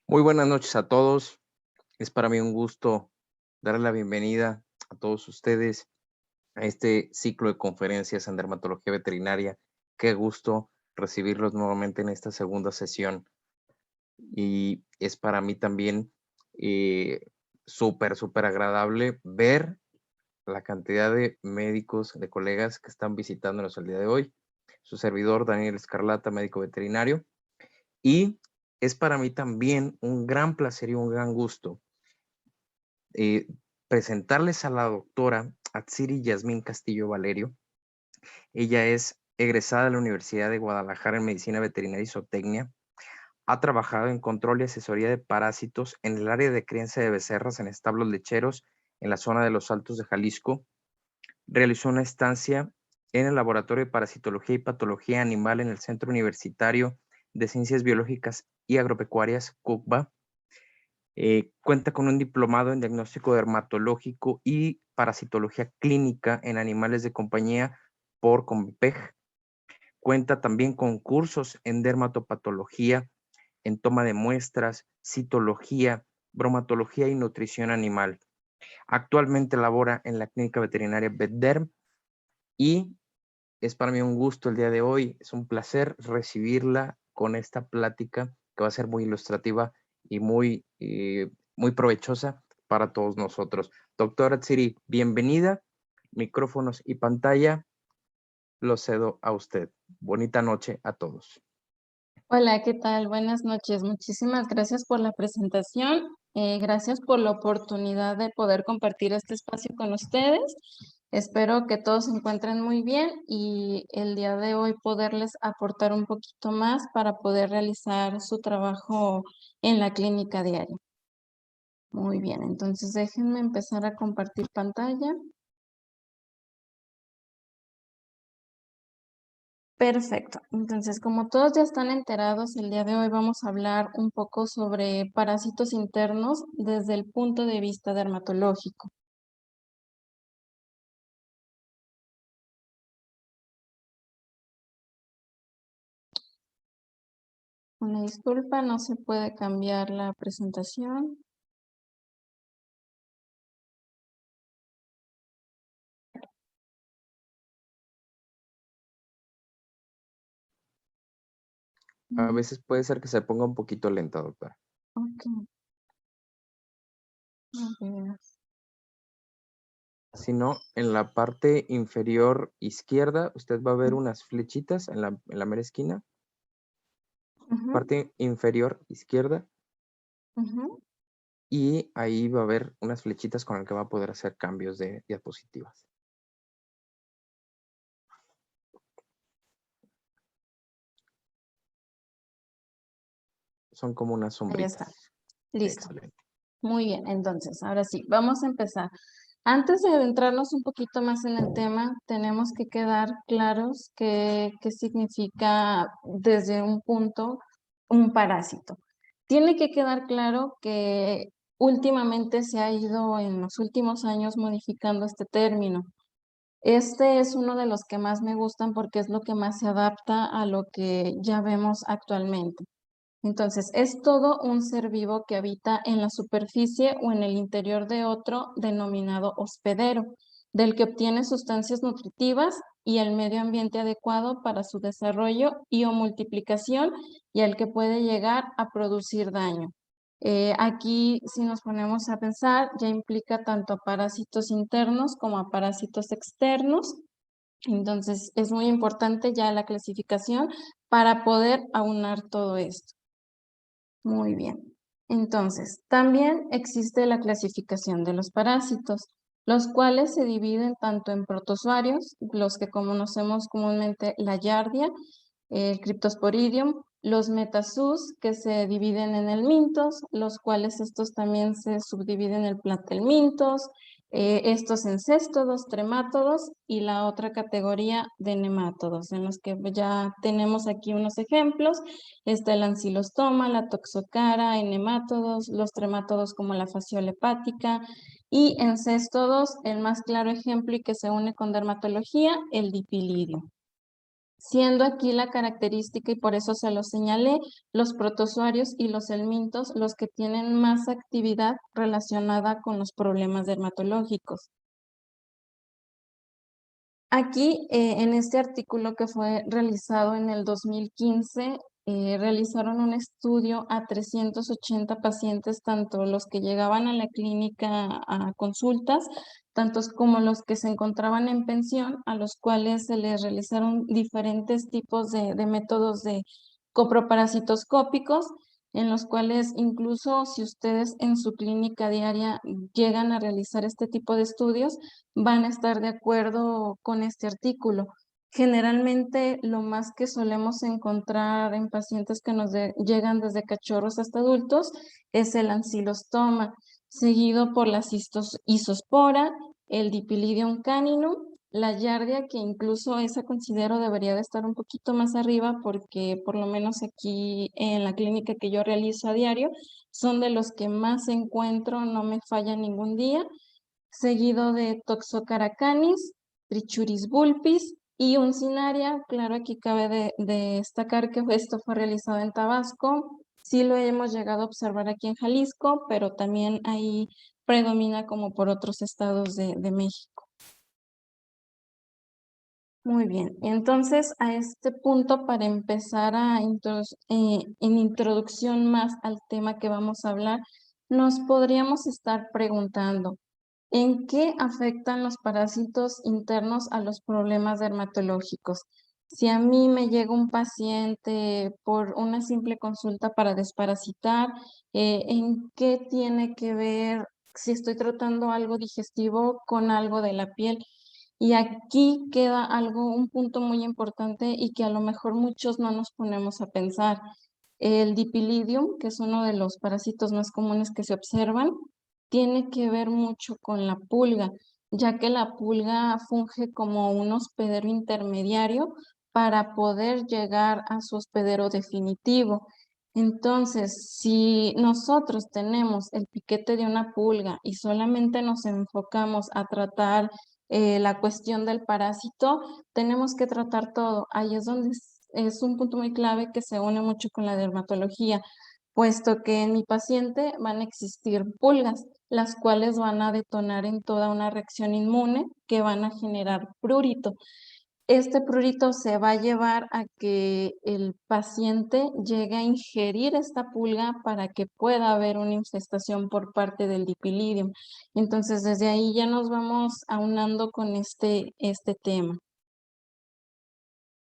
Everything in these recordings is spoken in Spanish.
Muy buenas noches a todos. Es para mí un gusto darle la bienvenida a todos ustedes a este ciclo de conferencias en dermatología veterinaria. Qué gusto recibirlos nuevamente en esta segunda sesión. Y es para mí también eh, súper agradable ver la cantidad de médicos, de colegas que están visitándonos el día de hoy. Su servidor, Daniel Escarlata, médico veterinario. Y es para mí también un gran placer y un gran gusto eh, presentarles a la doctora Atsiri Yasmín Castillo Valerio. Ella es egresada de la Universidad de Guadalajara en Medicina Veterinaria y Zootecnia. Ha trabajado en control y asesoría de parásitos en el área de crianza de becerras en establos lecheros en la zona de los Altos de Jalisco. Realizó una estancia en el Laboratorio de Parasitología y Patología Animal en el Centro Universitario de Ciencias Biológicas y Agropecuarias, CUCBA. Cuenta con un diplomado en diagnóstico dermatológico y parasitología clínica en animales de compañía por Convipeg. Cuenta también con cursos en dermatopatología, en toma de muestras, citología, bromatología y nutrición animal. Actualmente labora en la clínica veterinaria VetDerm y es para mí un gusto el día de hoy. Es un placer recibirla con esta plática que va a ser muy ilustrativa y muy provechosa para todos nosotros. Doctora Tsiri, bienvenida. Micrófonos y pantalla, lo cedo a usted. Bonita noche a todos. Hola, ¿qué tal? Buenas noches. Muchísimas gracias por la presentación. Gracias por la oportunidad de poder compartir este espacio con ustedes. Espero que todos se encuentren muy bien y el día de hoy poderles aportar un poquito más para poder realizar su trabajo en la clínica diaria. Muy bien, entonces déjenme empezar a compartir pantalla. Perfecto. Entonces, como todos ya están enterados, el día de hoy vamos a hablar un poco sobre parásitos internos desde el punto de vista dermatológico. Una disculpa, no se puede cambiar la presentación. A Mm, veces puede ser que se ponga un poquito lenta, doctora. Ok, a ver. Si no, en la parte inferior izquierda, usted va a ver Mm, unas flechitas en la mera esquina. ujú, Parte inferior izquierda. ujú. Y ahí va a haber unas flechitas con las que va a poder hacer cambios de diapositivas. Son como unas Ahí está. sombritas. Listo. Excelente. Muy bien, entonces, ahora sí, vamos a empezar. Antes de adentrarnos un poquito más en el tema, tenemos que quedar claros qué significa desde un punto un parásito. Tiene que quedar claro que últimamente se ha ido en los últimos años modificando este término. Este es uno de los que más me gustan porque es lo que más se adapta a lo que ya vemos actualmente. Entonces, es todo un ser vivo que habita en la superficie o en el interior de otro denominado hospedero, del que obtiene sustancias nutritivas y el medio ambiente adecuado para su desarrollo y o multiplicación y al que puede llegar a producir daño. Aquí, si nos ponemos a pensar, ya implica tanto a parásitos internos como a parásitos externos. Entonces, es muy importante ya la clasificación para poder aunar todo esto. Muy bien. Entonces, también existe la clasificación de los parásitos, los cuales se dividen tanto en protozoarios, los que conocemos comúnmente la Yardia, el Cryptosporidium, los metazoos, que se dividen en helmintos, los cuales estos también se subdividen en platelmintos, estos en céstodos, tremátodos y la otra categoría de nemátodos, en los que ya tenemos aquí unos ejemplos. Está el ancilostoma, la toxocara, en nemátodos, los tremátodos como la fasciola hepática y en céstodos, el más claro ejemplo y que se une con dermatología, el dipilidio. siendo aquí la característica, y por eso se los señalé, los protozoarios y los helmintos los que tienen más actividad relacionada con los problemas dermatológicos. Aquí, en este artículo que fue realizado en el 2015, realizaron un estudio a 380 pacientes, tanto los que llegaban a la clínica a consultas, tantos como los que se encontraban en pensión, a los cuales se les realizaron diferentes tipos de métodos de coproparasitoscópicos, en los cuales incluso si ustedes en su clínica diaria llegan a realizar este tipo de estudios, van a estar de acuerdo con este artículo. Generalmente lo más que solemos encontrar en pacientes que nos llegan desde cachorros hasta adultos es el ancilostoma, seguido por la isospora, el Dipylidium caninum, la Giardia, que incluso esa considero debería de estar un poquito más arriba porque por lo menos aquí en la clínica que yo realizo a diario son de los que más encuentro, no me falla ningún día, seguido de Toxocara canis, Trichuris vulpis y Uncinaria. Claro, aquí cabe de destacar que esto fue realizado en Tabasco. Sí lo hemos llegado a observar aquí en Jalisco, pero también ahí predomina como por otros estados de México. Muy bien, entonces a este punto, para empezar en introducción más al tema que vamos a hablar, nos podríamos estar preguntando, ¿en qué afectan los parásitos internos a los problemas dermatológicos? Si a mí me llega un paciente por una simple consulta para desparasitar, ¿en qué tiene que ver si estoy tratando algo digestivo con algo de la piel? Y aquí queda un punto muy importante y que a lo mejor muchos no nos ponemos a pensar. El Dipylidium, que es uno de los parásitos más comunes que se observan, tiene que ver mucho con la pulga, ya que la pulga funge como un hospedero intermediario para poder llegar a su hospedero definitivo. Entonces, si nosotros tenemos el piquete de una pulga y solamente nos enfocamos a tratar la cuestión del parásito, tenemos que tratar todo. Ahí es donde es un punto muy clave que se une mucho con la dermatología, puesto que en mi paciente van a existir pulgas, las cuales van a detonar en toda una reacción inmune que van a generar prurito. Este prurito se va a llevar a que el paciente llegue a ingerir esta pulga para que pueda haber una infestación por parte del Dipylidium. Entonces, desde ahí ya nos vamos aunando con este tema.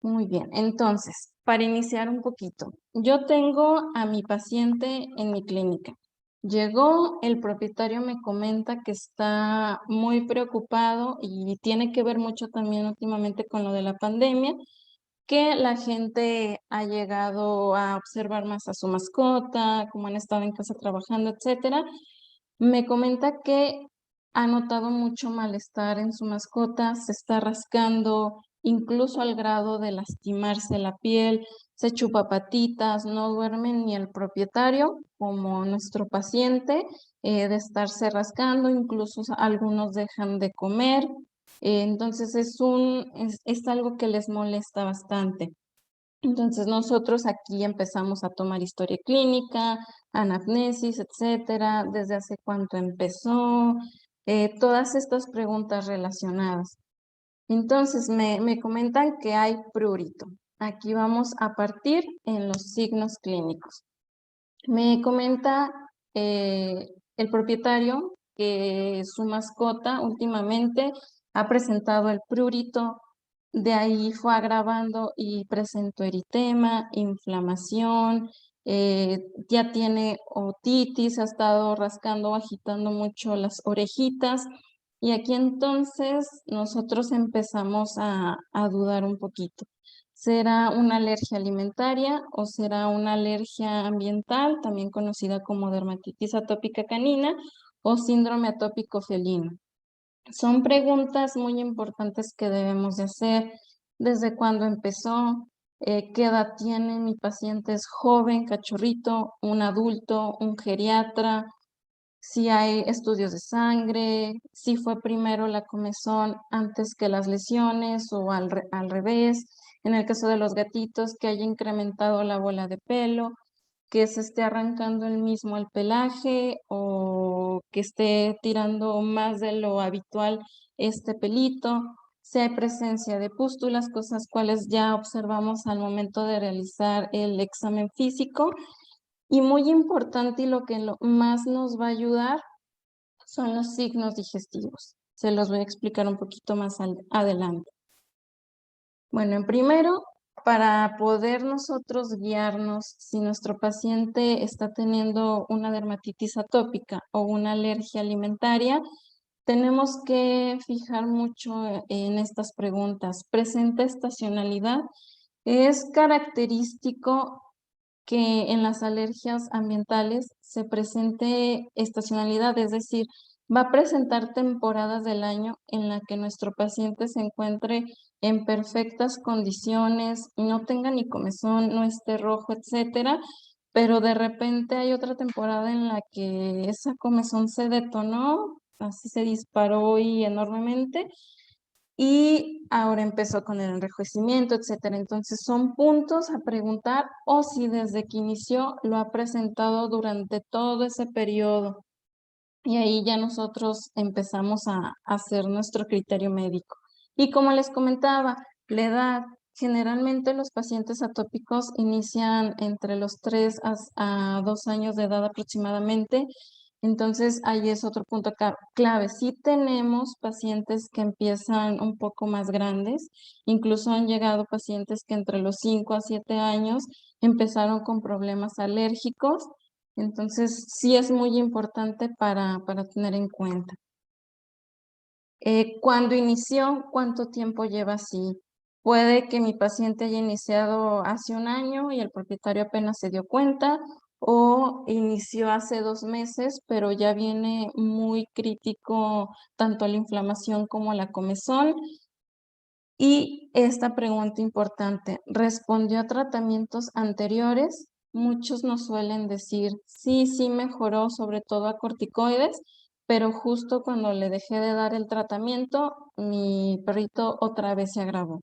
Muy bien, entonces, para iniciar un poquito, yo tengo a mi paciente en mi clínica. Llegó, el propietario me comenta que está muy preocupado y tiene que ver mucho también últimamente con lo de la pandemia, que la gente ha llegado a observar más a su mascota, como han estado en casa trabajando, etcétera. Me comenta que ha notado mucho malestar en su mascota, se está rascando, incluso al grado de lastimarse la piel, se chupa patitas, no duerme ni el propietario como nuestro paciente, de estarse rascando, incluso algunos dejan de comer. Entonces es algo que les molesta bastante. Entonces nosotros aquí empezamos a tomar historia clínica, anamnesis, etcétera, desde hace cuánto empezó, todas estas preguntas relacionadas. Entonces me comentan que hay prurito. Aquí vamos a partir en los signos clínicos. Me comenta el propietario que su mascota últimamente ha presentado el prurito, de ahí fue agravando y presentó eritema, inflamación, ya tiene otitis, ha estado rascando o agitando mucho las orejitas, y aquí entonces nosotros empezamos a dudar un poquito. ¿Será una alergia alimentaria o será una alergia ambiental, también conocida como dermatitis atópica canina o síndrome atópico felino? Son preguntas muy importantes que debemos de hacer. ¿Desde cuándo empezó? ¿Qué edad tiene? ¿Mi paciente es joven, cachorrito, un adulto, un geriatra? Si hay estudios de sangre, si fue primero la comezón antes que las lesiones o al revés, En el caso de los gatitos, que haya incrementado la bola de pelo, que se esté arrancando el mismo el pelaje o que esté tirando más de lo habitual este pelito, si hay presencia de pústulas, cosas cuales ya observamos al momento de realizar el examen físico. Y muy importante y lo que más nos va a ayudar son los signos digestivos. Se los voy a explicar un poquito más adelante. Bueno, en primero, para poder nosotros guiarnos si nuestro paciente está teniendo una dermatitis atópica o una alergia alimentaria, tenemos que fijar mucho en estas preguntas. ¿Presenta estacionalidad? Es característico que en las alergias ambientales se presente estacionalidad, es decir, va a presentar temporadas del año en la que nuestro paciente se encuentre en perfectas condiciones, no tenga ni comezón, no esté rojo, etcétera, pero de repente hay otra temporada en la que esa comezón se detonó, así se disparó y enormemente, y ahora empezó con el enrojecimiento, etcétera. Entonces son puntos a preguntar o si desde que inició lo ha presentado durante todo ese periodo. Y ahí ya nosotros empezamos a hacer nuestro criterio médico. Y como les comentaba, la edad, generalmente los pacientes atópicos inician entre los 3 a 2 años de edad aproximadamente. Entonces, ahí es otro punto clave. Sí tenemos pacientes que empiezan un poco más grandes, incluso han llegado pacientes que entre los 5 a 7 años empezaron con problemas alérgicos. Entonces, sí es muy importante para tener en cuenta. ¿Cuándo inició? ¿Cuánto tiempo lleva así? Puede que mi paciente haya iniciado hace un año y el propietario apenas se dio cuenta, o inició hace 2 meses, pero ya viene muy crítico tanto la inflamación como la comezón. Y esta pregunta importante, ¿respondió a tratamientos anteriores? Muchos nos suelen decir, sí, sí mejoró, sobre todo a corticoides, pero justo cuando le dejé de dar el tratamiento, mi perrito otra vez se agravó.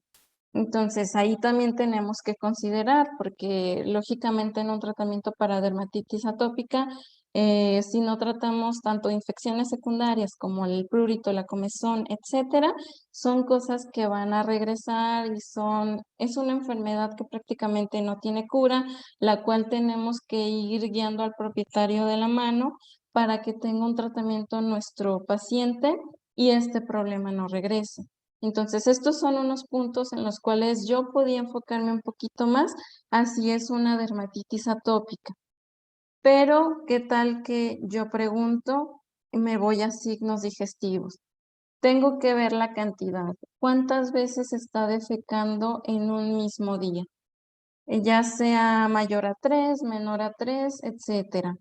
Entonces, ahí también tenemos que considerar, porque lógicamente en un tratamiento para dermatitis atópica, si no tratamos tanto infecciones secundarias como el prurito, la comezón, etcétera, son cosas que van a regresar y es una enfermedad que prácticamente no tiene cura, la cual tenemos que ir guiando al propietario de la mano para que tenga un tratamiento nuestro paciente y este problema no regrese. Entonces, estos son unos puntos en los cuales yo podía enfocarme un poquito más, así es una dermatitis atópica. Pero, ¿qué tal que yo pregunto, me voy a signos digestivos? Tengo que ver la cantidad. ¿Cuántas veces está defecando en un mismo día? Ya sea mayor a 3, menor a 3, etcétera.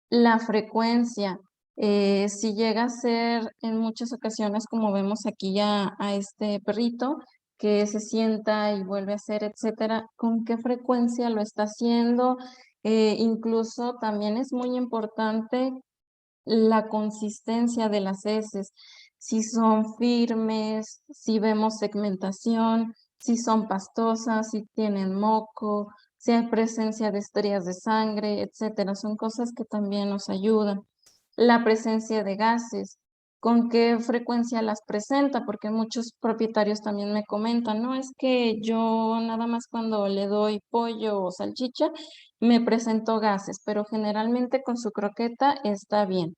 La frecuencia, si llega a ser en muchas ocasiones, como vemos aquí ya a este perrito, que se sienta y vuelve a hacer, etcétera, ¿con qué frecuencia lo está haciendo? Incluso también es muy importante la consistencia de las heces, si son firmes, si vemos segmentación, si son pastosas, si tienen moco, si hay presencia de estrías de sangre, etcétera. Son cosas que también nos ayudan. La presencia de gases, con qué frecuencia las presenta, porque muchos propietarios también me comentan, no es que yo nada más cuando le doy pollo o salchicha me presento gases, pero generalmente con su croqueta está bien,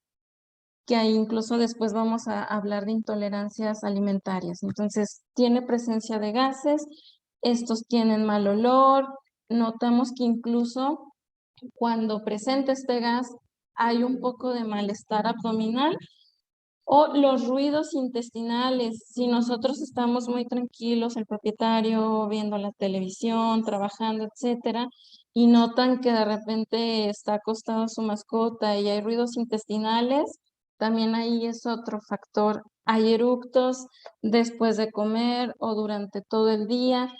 que ahí incluso después vamos a hablar de intolerancias alimentarias. Entonces, tiene presencia de gases, estos tienen mal olor, notamos que incluso cuando presenta este gas hay un poco de malestar abdominal o los ruidos intestinales. Si nosotros estamos muy tranquilos, el propietario viendo la televisión, trabajando, etcétera, y notan que de repente está acostado su mascota y hay ruidos intestinales, también ahí es otro factor. Hay eructos después de comer o durante todo el día.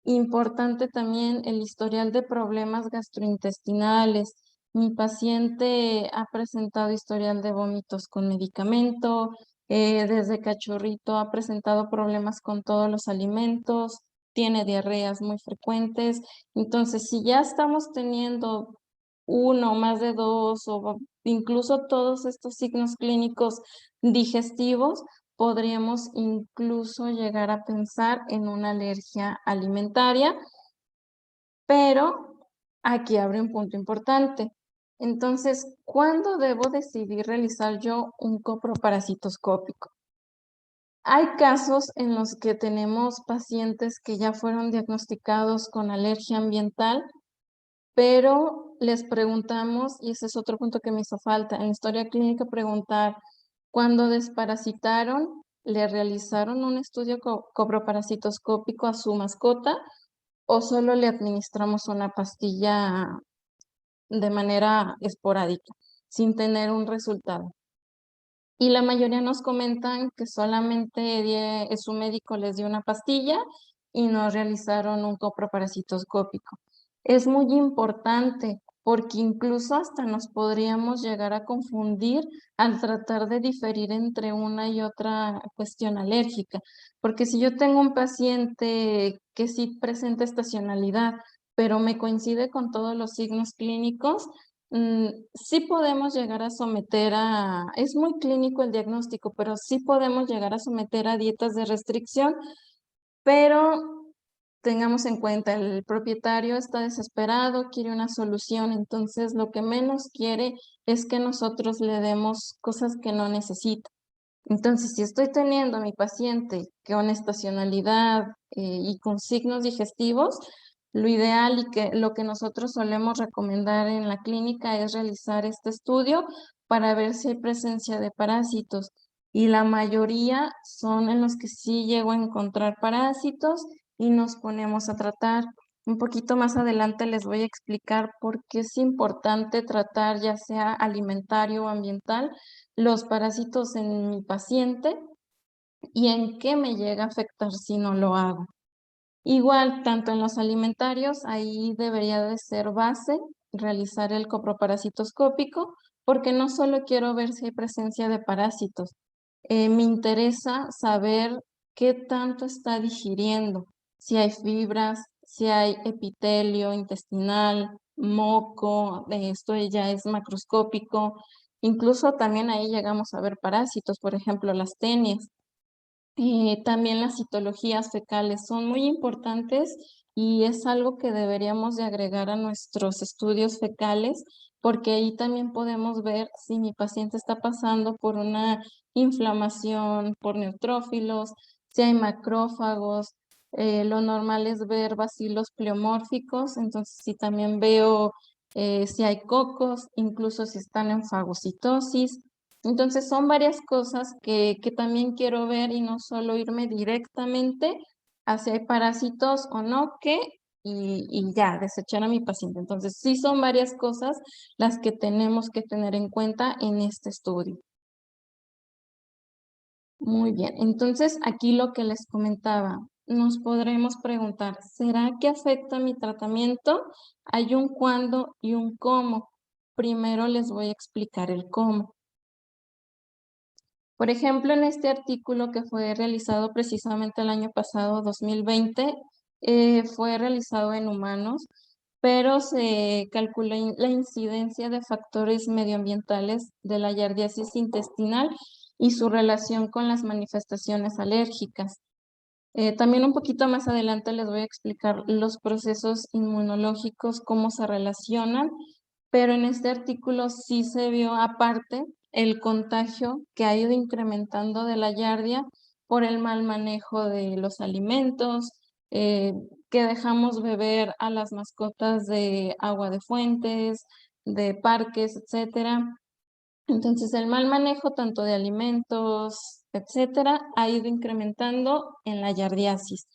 Importante también el historial de problemas gastrointestinales. Mi paciente ha presentado historial de vómitos con medicamento, desde cachorrito ha presentado problemas con todos los alimentos, tiene diarreas muy frecuentes. Entonces, si ya estamos teniendo uno, más de dos, o incluso todos estos signos clínicos digestivos, podríamos incluso llegar a pensar en una alergia alimentaria, pero aquí abre un punto importante. Entonces, ¿cuándo debo decidir realizar yo un coproparasitoscópico? Hay casos en los que tenemos pacientes que ya fueron diagnosticados con alergia ambiental, pero les preguntamos, y ese es otro punto que me hizo falta, en la historia clínica preguntar, ¿cuándo desparasitaron? ¿Le realizaron un estudio coproparasitoscópico a su mascota o solo le administramos una pastilla de manera esporádica, sin tener un resultado? Y la mayoría nos comentan que solamente su médico les dio una pastilla y no realizaron un coproparasitoscópico. Es muy importante porque incluso hasta nos podríamos llegar a confundir al tratar de diferir entre una y otra cuestión alérgica. Porque si yo tengo un paciente que sí presenta estacionalidad, pero me coincide con todos los signos clínicos, sí podemos llegar a someter es muy clínico el diagnóstico, pero sí podemos llegar a someter a dietas de restricción, pero tengamos en cuenta, el propietario está desesperado, quiere una solución, entonces lo que menos quiere es que nosotros le demos cosas que no necesita. Entonces, si estoy teniendo a mi paciente con estacionalidad y con signos digestivos, lo ideal y que lo que nosotros solemos recomendar en la clínica es realizar este estudio para ver si hay presencia de parásitos. Y la mayoría son en los que sí llego a encontrar parásitos y nos ponemos a tratar. Un poquito más adelante les voy a explicar por qué es importante tratar, ya sea alimentario o ambiental, los parásitos en mi paciente y en qué me llega a afectar si no lo hago. Igual, tanto en los alimentarios, ahí debería de ser base realizar el coproparasitoscópico, porque no solo quiero ver si hay presencia de parásitos, me interesa saber qué tanto está digiriendo, si hay fibras, si hay epitelio intestinal, moco, esto ya es macroscópico, incluso también ahí llegamos a ver parásitos, por ejemplo, las tenias. También las citologías fecales son muy importantes y es algo que deberíamos de agregar a nuestros estudios fecales, porque ahí también podemos ver si mi paciente está pasando por una inflamación por neutrófilos, si hay macrófagos. Lo normal es ver bacilos pleomórficos, entonces si también veo si hay cocos, incluso si están en fagocitosis. Entonces son varias cosas que también quiero ver y no solo irme directamente a si hay parásitos o no, y ya, desechar a mi paciente. Entonces sí son varias cosas las que tenemos que tener en cuenta en este estudio. Muy bien, entonces aquí lo que les comentaba, nos podremos preguntar, ¿será que afecta mi tratamiento? Hay un cuándo y un cómo. Primero les voy a explicar el cómo. Por ejemplo, en este artículo que fue realizado precisamente el año pasado, 2020, fue realizado en humanos, pero se calculó la incidencia de factores medioambientales de la yardiasis intestinal y su relación con las manifestaciones alérgicas. También un poquito más adelante les voy a explicar los procesos inmunológicos, cómo se relacionan, pero en este artículo sí se vio aparte el contagio que ha ido incrementando de la yardia por el mal manejo de los alimentos, eh, que dejamos beber a las mascotas de agua de fuentes, de parques, etcétera. Entonces, el mal manejo tanto de alimentos, etcétera, ha ido incrementando en la yardiasis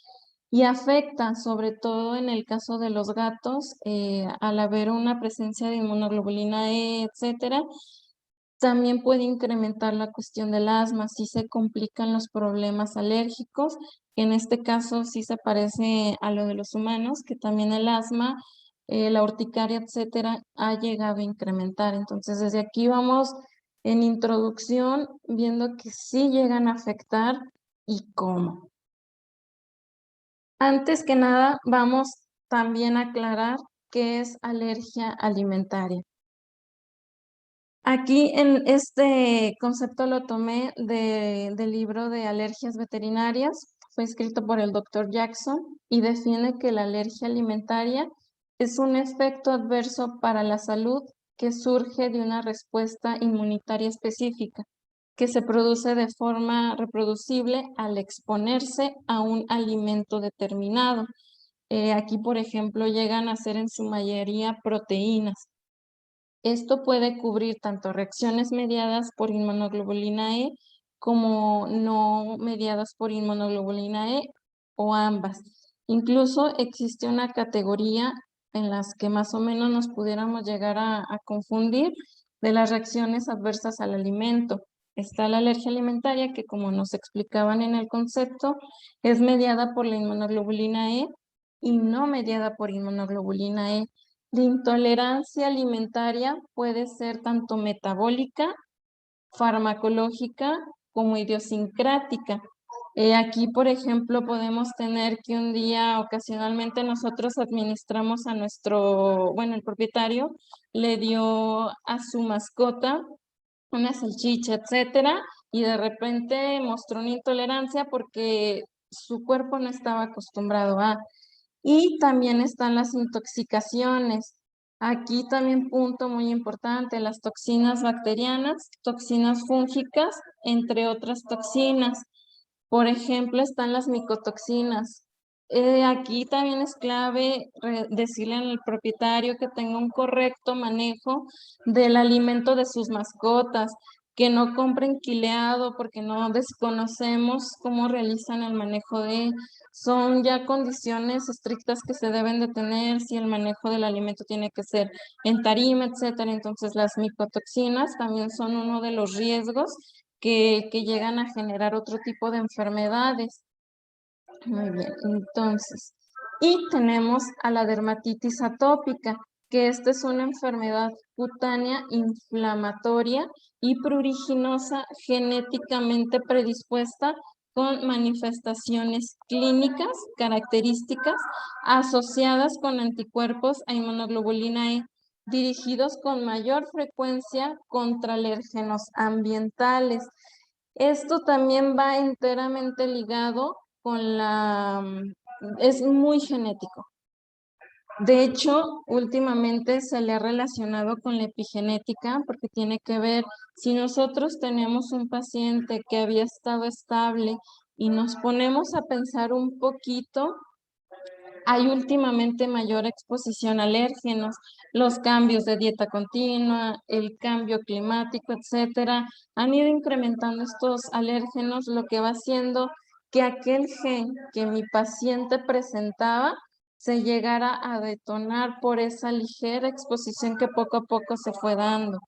y afecta, sobre todo en el caso de los gatos, al haber una presencia de inmunoglobulina E, etcétera, también puede incrementar la cuestión del asma, si se complican los problemas alérgicos, que en este caso sí se parece a lo de los humanos, que también el asma, la urticaria, etcétera, ha llegado a incrementar. Entonces, desde aquí vamos en introducción viendo que sí llegan a afectar y cómo. Antes que nada, vamos también a aclarar qué es alergia alimentaria. Aquí en este concepto lo tomé del libro de alergias veterinarias, fue escrito por el doctor Jackson y define que la alergia alimentaria es un efecto adverso para la salud que surge de una respuesta inmunitaria específica, que se produce de forma reproducible al exponerse a un alimento determinado. Aquí, por ejemplo, llegan a ser en su mayoría proteínas. Esto puede cubrir tanto reacciones mediadas por inmunoglobulina E como no mediadas por inmunoglobulina E o ambas. Incluso existe una categoría en las que más o menos nos pudiéramos llegar a confundir de las reacciones adversas al alimento. Está la alergia alimentaria que, como nos explicaban en el concepto, es mediada por la inmunoglobulina E y no mediada por inmunoglobulina E. La intolerancia alimentaria puede ser tanto metabólica, farmacológica como idiosincrática. Aquí, por ejemplo, podemos tener que un día ocasionalmente nosotros administramos a el propietario le dio a su mascota una salchicha, etcétera, y de repente mostró una intolerancia porque su cuerpo no estaba acostumbrado a. Y también están las intoxicaciones. Aquí también punto muy importante, las toxinas bacterianas, toxinas fúngicas, entre otras toxinas. Por ejemplo, están las micotoxinas. Aquí también es clave decirle al propietario que tenga un correcto manejo del alimento de sus mascotas, que no compren quileado porque no desconocemos cómo realizan el manejo de. Son ya condiciones estrictas que se deben de tener si el manejo del alimento tiene que ser en tarima, etcétera. Entonces, las micotoxinas también son uno de los riesgos que llegan a generar otro tipo de enfermedades. Muy bien, entonces, y tenemos a la dermatitis atópica, que esta es una enfermedad cutánea inflamatoria y pruriginosa genéticamente predispuesta con manifestaciones clínicas características asociadas con anticuerpos a inmunoglobulina E, dirigidos con mayor frecuencia contra alérgenos ambientales. Esto también va enteramente ligado con es muy genético. De hecho, últimamente se le ha relacionado con la epigenética porque tiene que ver, si nosotros tenemos un paciente que había estado estable y nos ponemos a pensar un poquito, hay últimamente mayor exposición a alérgenos, los cambios de dieta continua, el cambio climático, etcétera, han ido incrementando estos alérgenos, lo que va haciendo que aquel gen que mi paciente presentaba se llegara a detonar por esa ligera exposición que poco a poco se fue dando.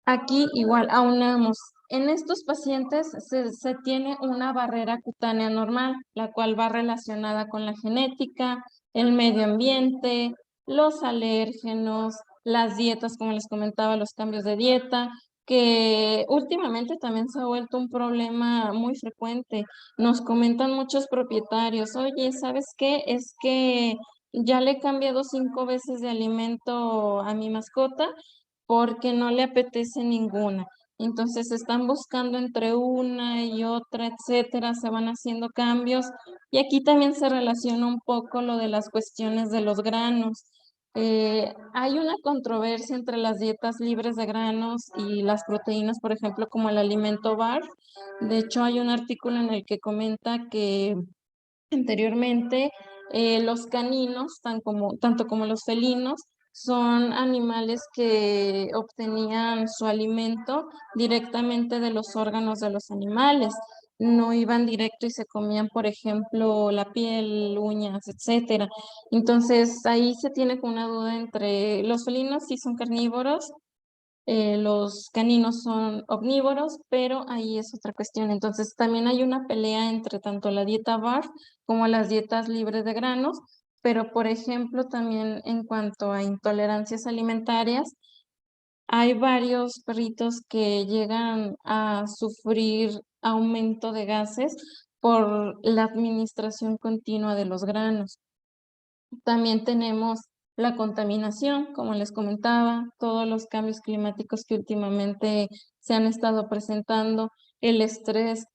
Aquí igual aunamos. En estos pacientes se tiene una barrera cutánea normal, la cual va relacionada con la genética, el medio ambiente, los alérgenos, las dietas, como les comentaba, los cambios de dieta, que últimamente también se ha vuelto un problema muy frecuente. Nos comentan muchos propietarios, oye, ¿sabes qué? Es que ya le he cambiado 5 veces de alimento a mi mascota porque no le apetece ninguna. Entonces están buscando entre una y otra, etcétera, se van haciendo cambios. Y aquí también se relaciona un poco lo de las cuestiones de los granos. Hay una controversia entre las dietas libres de granos y las proteínas, por ejemplo, como el alimento BARF. De hecho, hay un artículo en el que comenta que anteriormente, los caninos, tanto como los felinos, son animales que obtenían su alimento directamente de los órganos de los animales. No iban directo y se comían, por ejemplo, la piel, uñas, etcétera. Entonces, ahí se tiene como una duda entre los felinos sí son carnívoros, los caninos son omnívoros, pero ahí es otra cuestión. Entonces, también hay una pelea entre tanto la dieta BARF como las dietas libres de granos, pero por ejemplo, también en cuanto a intolerancias alimentarias, hay varios perritos que llegan a sufrir aumento de gases por la administración continua de los granos. También tenemos la contaminación, como les comentaba, todos los cambios climáticos que últimamente se han estado presentando, el estrés.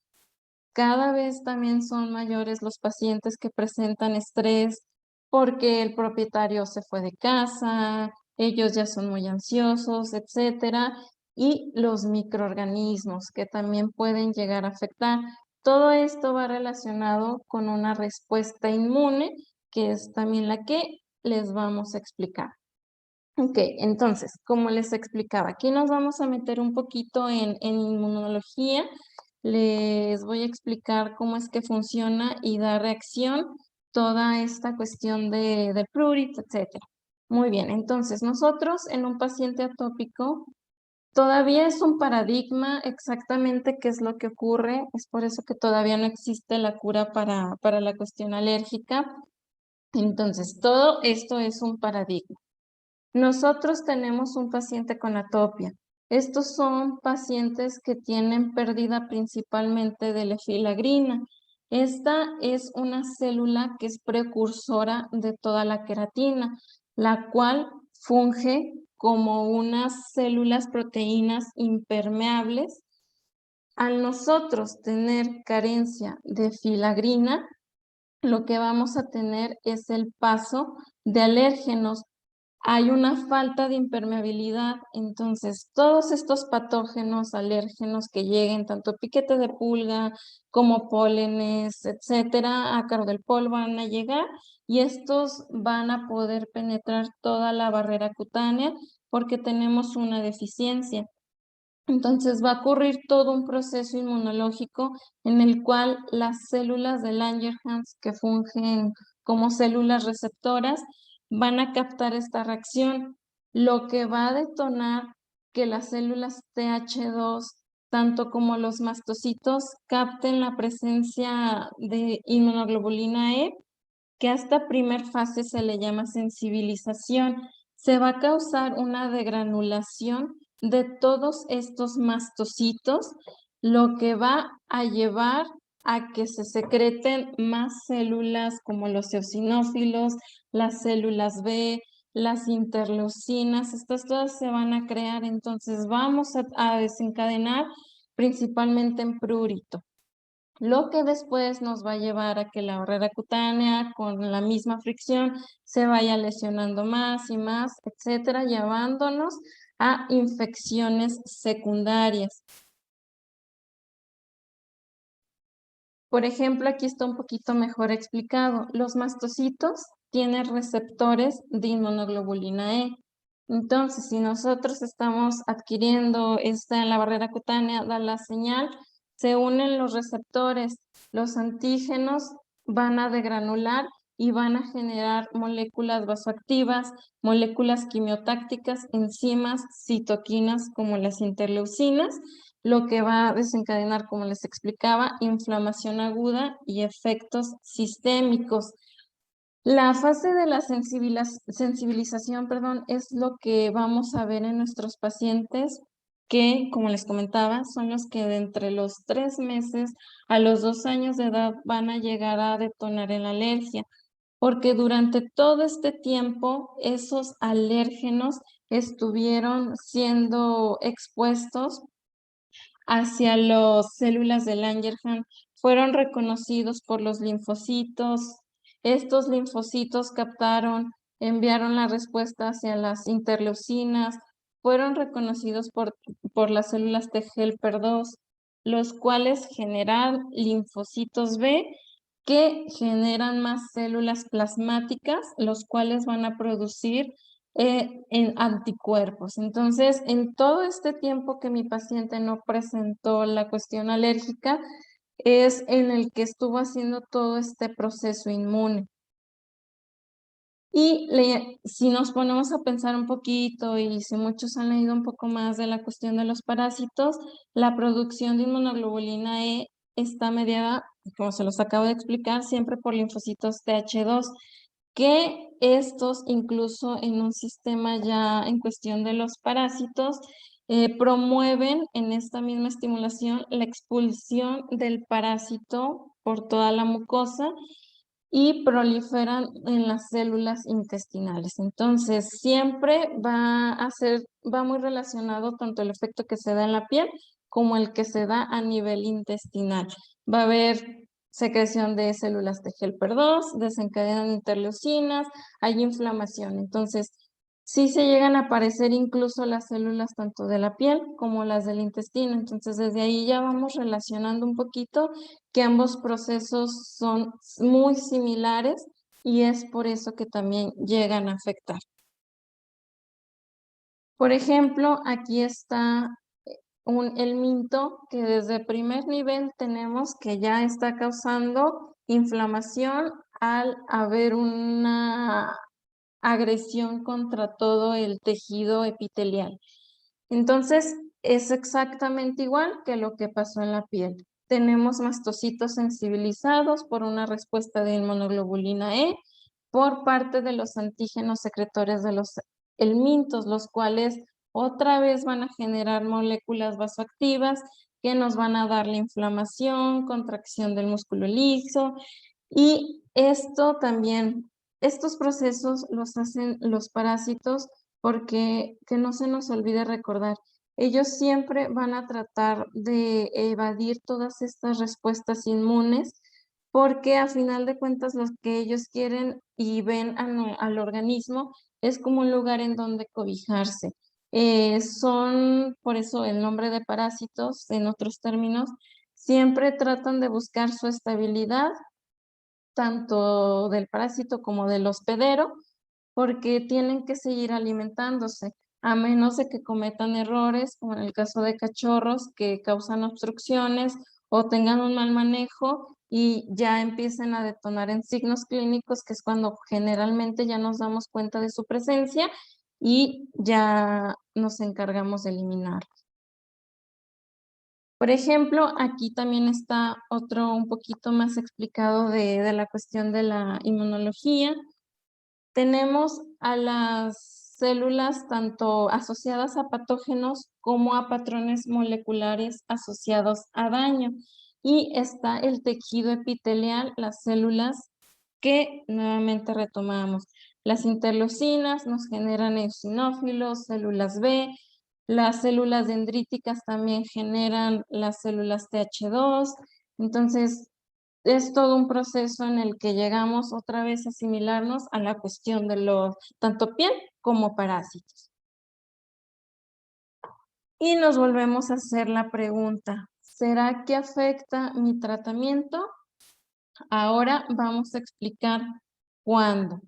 Cada vez también son mayores los pacientes que presentan estrés porque el propietario se fue de casa, ellos ya son muy ansiosos, etcétera, y los microorganismos que también pueden llegar a afectar. Todo esto va relacionado con una respuesta inmune, que es también la que les vamos a explicar. Ok, entonces, como les explicaba, aquí nos vamos a meter un poquito en inmunología. Les voy a explicar cómo es que funciona y da reacción toda esta cuestión del prurito, etcétera. Muy bien, entonces nosotros en un paciente atópico todavía es un paradigma exactamente qué es lo que ocurre. Es por eso que todavía no existe la cura para la cuestión alérgica. Entonces, todo esto es un paradigma. Nosotros tenemos un paciente con atopia. Estos son pacientes que tienen pérdida principalmente de la filagrina. Esta es una célula que es precursora de toda la queratina, la cual funge como unas células proteínas impermeables. Al nosotros tener carencia de filagrina, lo que vamos a tener es el paso de alérgenos. Hay una falta de impermeabilidad, entonces todos estos patógenos alérgenos que lleguen, tanto piquete de pulga como pólenes, etcétera, ácaro del polvo van a llegar y estos van a poder penetrar toda la barrera cutánea porque tenemos una deficiencia. Entonces va a ocurrir todo un proceso inmunológico en el cual las células de Langerhans que fungen como células receptoras van a captar esta reacción, lo que va a detonar que las células TH2, tanto como los mastocitos, capten la presencia de inmunoglobulina E, que a esta primer fase se le llama sensibilización. Se va a causar una degranulación de todos estos mastocitos, lo que va a llevar a que se secreten más células como los eosinófilos, las células B, las interleucinas, estas todas se van a crear, entonces vamos a desencadenar principalmente en prurito, lo que después nos va a llevar a que la barrera cutánea con la misma fricción se vaya lesionando más y más, etcétera, llevándonos a infecciones secundarias. Por ejemplo, aquí está un poquito mejor explicado. Los mastocitos tienen receptores de inmunoglobulina E. Entonces, si nosotros estamos adquiriendo esta en la barrera cutánea, da la señal, se unen los receptores, los antígenos van a degranular y van a generar moléculas vasoactivas, moléculas quimiotácticas, enzimas, citoquinas como las interleucinas, lo que va a desencadenar, como les explicaba, inflamación aguda y efectos sistémicos. La fase de la sensibilización, es lo que vamos a ver en nuestros pacientes que, como les comentaba, son los que de entre los 3 meses a los 2 años de edad van a llegar a detonar en la alergia, porque durante todo este tiempo esos alérgenos estuvieron siendo expuestos hacia las células de Langerhans, fueron reconocidos por los linfocitos. Estos linfocitos captaron, enviaron la respuesta hacia las interleucinas, fueron reconocidos por las células de Helper 2, los cuales generan linfocitos B que generan más células plasmáticas, los cuales van a producir en anticuerpos. Entonces, en todo este tiempo que mi paciente no presentó la cuestión alérgica, es en el que estuvo haciendo todo este proceso inmune. Y si nos ponemos a pensar un poquito y si muchos han leído un poco más de la cuestión de los parásitos, la producción de inmunoglobulina E está mediada, como se los acabo de explicar, siempre por linfocitos TH2, que estos incluso en un sistema ya en cuestión de los parásitos, promueven en esta misma estimulación la expulsión del parásito por toda la mucosa y proliferan en las células intestinales. Entonces, siempre va muy relacionado tanto el efecto que se da en la piel como el que se da a nivel intestinal. Va a haber secreción de células de helper 2, desencadenan interleucinas, hay inflamación. Entonces, sí se llegan a aparecer incluso las células tanto de la piel como las del intestino. Entonces, desde ahí ya vamos relacionando un poquito que ambos procesos son muy similares y es por eso que también llegan a afectar. Por ejemplo, aquí está el minto que desde primer nivel tenemos que ya está causando inflamación al haber una agresión contra todo el tejido epitelial. Entonces, es exactamente igual que lo que pasó en la piel. Tenemos mastocitos sensibilizados por una respuesta de inmunoglobulina E por parte de los antígenos secretores de los helmintos, los cuales otra vez van a generar moléculas vasoactivas que nos van a dar la inflamación, contracción del músculo liso y esto también, estos procesos los hacen los parásitos porque que no se nos olvide recordar, ellos siempre van a tratar de evadir todas estas respuestas inmunes porque a final de cuentas lo que ellos quieren y ven al organismo es como un lugar en donde cobijarse. Son, por eso el nombre de parásitos, en otros términos, siempre tratan de buscar su estabilidad, tanto del parásito como del hospedero, porque tienen que seguir alimentándose, a menos de que cometan errores, como en el caso de cachorros que causan obstrucciones o tengan un mal manejo y ya empiecen a detonar en signos clínicos, que es cuando generalmente ya nos damos cuenta de su presencia y ya nos encargamos de eliminar. Por ejemplo, aquí también está otro un poquito más explicado de la cuestión de la inmunología. Tenemos a las células tanto asociadas a patógenos como a patrones moleculares asociados a daño. Y está el tejido epitelial, las células que nuevamente retomamos. Las interleucinas nos generan eosinófilos, células B, las células dendríticas también generan las células TH2. Entonces, es todo un proceso en el que llegamos otra vez a asimilarnos a la cuestión de los tanto piel como parásitos. Y nos volvemos a hacer la pregunta, ¿será que afecta mi tratamiento? Ahora vamos a explicar cuándo.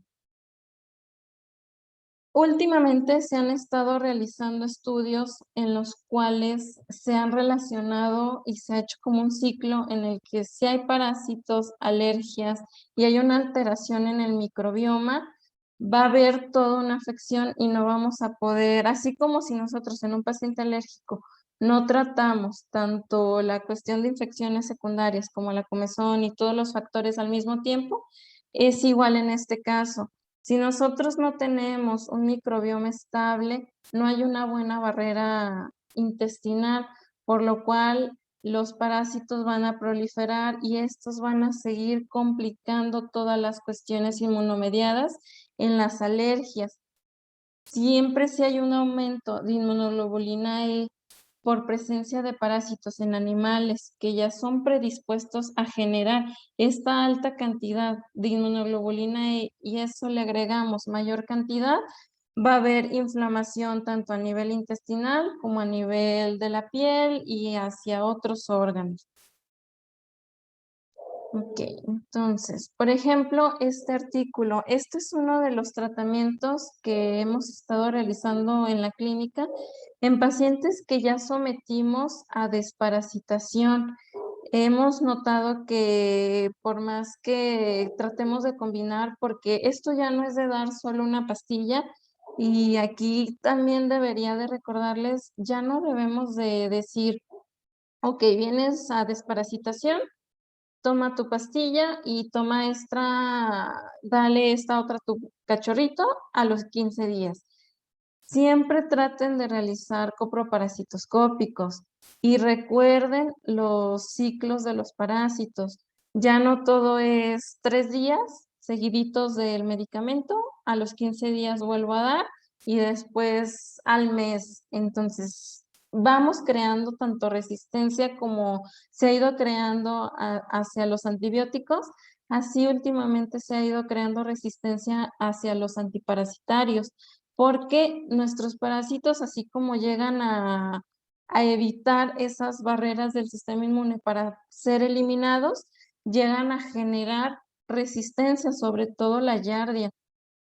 Últimamente se han estado realizando estudios en los cuales se han relacionado y se ha hecho como un ciclo en el que si hay parásitos, alergias y hay una alteración en el microbioma, va a haber toda una afección y no vamos a poder, así como si nosotros en un paciente alérgico no tratamos tanto la cuestión de infecciones secundarias como la comezón y todos los factores al mismo tiempo, es igual en este caso. Si nosotros no tenemos un microbioma estable, no hay una buena barrera intestinal, por lo cual los parásitos van a proliferar y estos van a seguir complicando todas las cuestiones inmunomediadas en las alergias. Siempre si hay un aumento de inmunoglobulina E por presencia de parásitos en animales que ya son predispuestos a generar esta alta cantidad de inmunoglobulina E y eso le agregamos mayor cantidad, va a haber inflamación tanto a nivel intestinal como a nivel de la piel y hacia otros órganos. Ok, entonces, por ejemplo, este artículo, este es uno de los tratamientos que hemos estado realizando en la clínica en pacientes que ya sometimos a desparasitación. Hemos notado que por más que tratemos de combinar, porque esto ya no es de dar solo una pastilla, y aquí también debería de recordarles, ya no debemos de decir, ok, vienes a desparasitación, toma tu pastilla y toma dale esta otra a tu cachorrito a los 15 días. Siempre traten de realizar coproparasitoscópicos y recuerden los ciclos de los parásitos. Ya no todo es 3 días seguiditos del medicamento, a los 15 días vuelvo a dar y después al mes. Entonces, vamos creando tanto resistencia como se ha ido creando hacia los antibióticos, así últimamente se ha ido creando resistencia hacia los antiparasitarios, porque nuestros parásitos, así como llegan a evitar esas barreras del sistema inmune para ser eliminados, llegan a generar resistencia, sobre todo la yardia.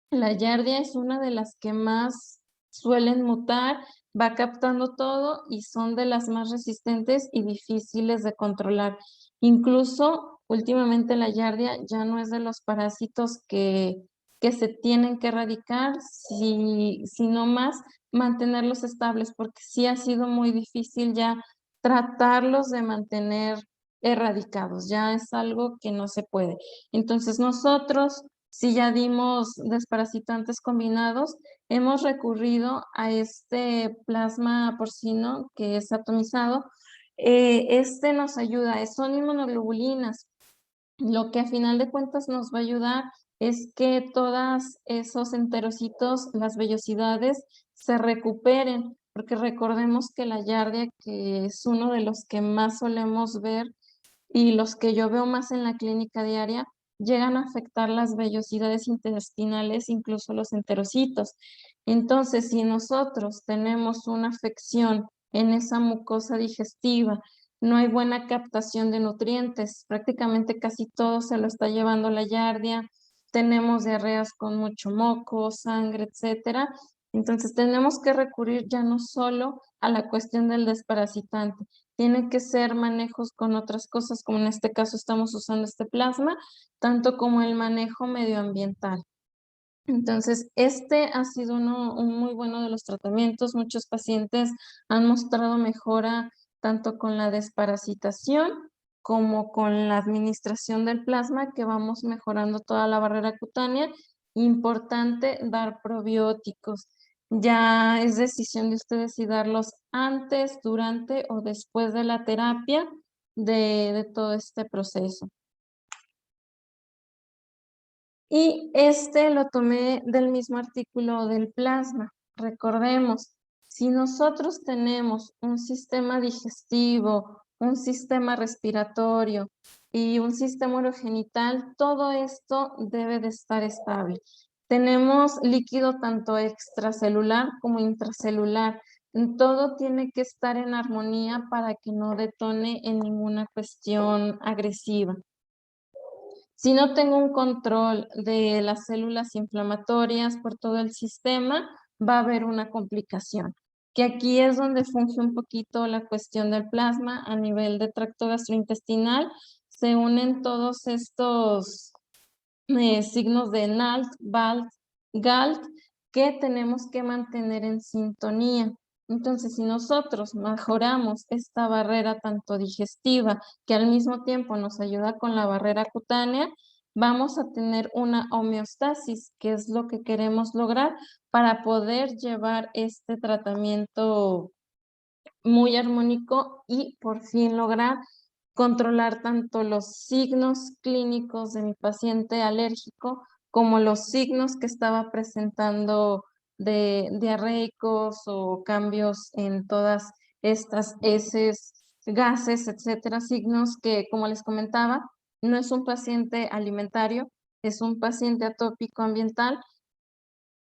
La yardia es una de las que más suelen mutar, va captando todo y son de las más resistentes y difíciles de controlar. Incluso últimamente la yardia ya no es de los parásitos que se tienen que erradicar, sino más mantenerlos estables, porque sí ha sido muy difícil ya tratarlos de mantener erradicados, ya es algo que no se puede. Entonces nosotros, si ya dimos desparasitantes combinados, hemos recurrido a este plasma porcino que es atomizado. Este nos ayuda, son inmunoglobulinas. Lo que a final de cuentas nos va a ayudar es que todos esos enterocitos, las vellosidades, se recuperen, porque recordemos que la yardia, que es uno de los que más solemos ver, y los que yo veo más en la clínica diaria, llegan a afectar las vellosidades intestinales, incluso los enterocitos. Entonces, si nosotros tenemos una afección en esa mucosa digestiva, no hay buena captación de nutrientes, prácticamente casi todo se lo está llevando la yardia, tenemos diarreas con mucho moco, sangre, etcétera. Entonces tenemos que recurrir ya no solo a la cuestión del desparasitante, tiene que ser manejos con otras cosas, como en este caso estamos usando este plasma, tanto como el manejo medioambiental. Entonces, este ha sido un muy bueno de los tratamientos. Muchos pacientes han mostrado mejora tanto con la desparasitación como con la administración del plasma, que vamos mejorando toda la barrera cutánea. Importante dar probióticos. Ya es decisión de ustedes si darlos antes, durante o después de la terapia de todo este proceso. Y este lo tomé del mismo artículo del plasma. Recordemos, si nosotros tenemos un sistema digestivo, un sistema respiratorio y un sistema urogenital, todo esto debe de estar estable. Tenemos líquido tanto extracelular como intracelular. Todo tiene que estar en armonía para que no detone en ninguna cuestión agresiva. Si no tengo un control de las células inflamatorias por todo el sistema, va a haber una complicación, que aquí es donde funge un poquito la cuestión del plasma a nivel de tracto gastrointestinal. Se unen todos estos signos de NALT, BALT, GALT, que tenemos que mantener en sintonía. Entonces, si nosotros mejoramos esta barrera tanto digestiva, que al mismo tiempo nos ayuda con la barrera cutánea, vamos a tener una homeostasis, que es lo que queremos lograr para poder llevar este tratamiento muy armónico y por fin lograr controlar tanto los signos clínicos de mi paciente alérgico como los signos que estaba presentando de diarreicos o cambios en todas estas heces, gases, etcétera, signos que, como les comentaba, no es un paciente alimentario, es un paciente atópico ambiental,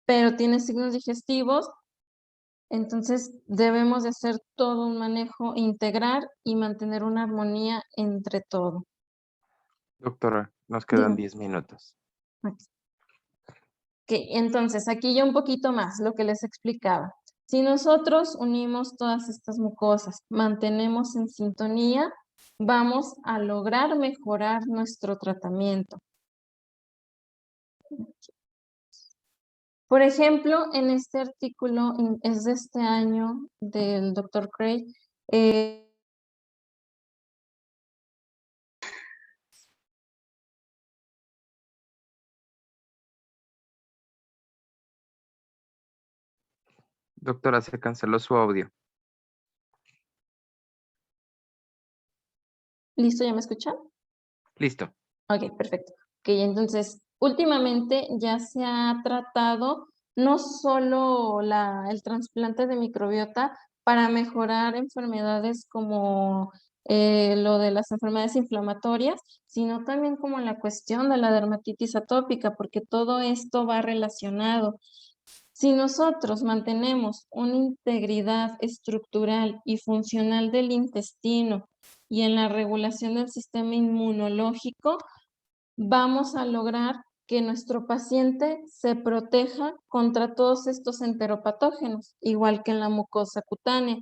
pero tiene signos digestivos. Entonces debemos de hacer todo un manejo integral y mantener una armonía entre todo. Doctora, nos quedan Dígame. 10 minutos. Ok, entonces aquí ya un poquito más lo que les explicaba. Si nosotros unimos todas estas mucosas, mantenemos en sintonía, vamos a lograr mejorar nuestro tratamiento. Por ejemplo, en este artículo, es de este año del Dr. Craig, Doctora, se canceló su audio. ¿listo? ¿Ya me escuchan? Listo. Ok, perfecto. Ok, entonces, últimamente ya se ha tratado no solo el trasplante de microbiota para mejorar enfermedades como lo de las enfermedades inflamatorias, sino también como la cuestión de la dermatitis atópica, porque todo esto va relacionado. Si nosotros mantenemos una integridad estructural y funcional del intestino y en la regulación del sistema inmunológico, vamos a lograr que nuestro paciente se proteja contra todos estos enteropatógenos, igual que en la mucosa cutánea.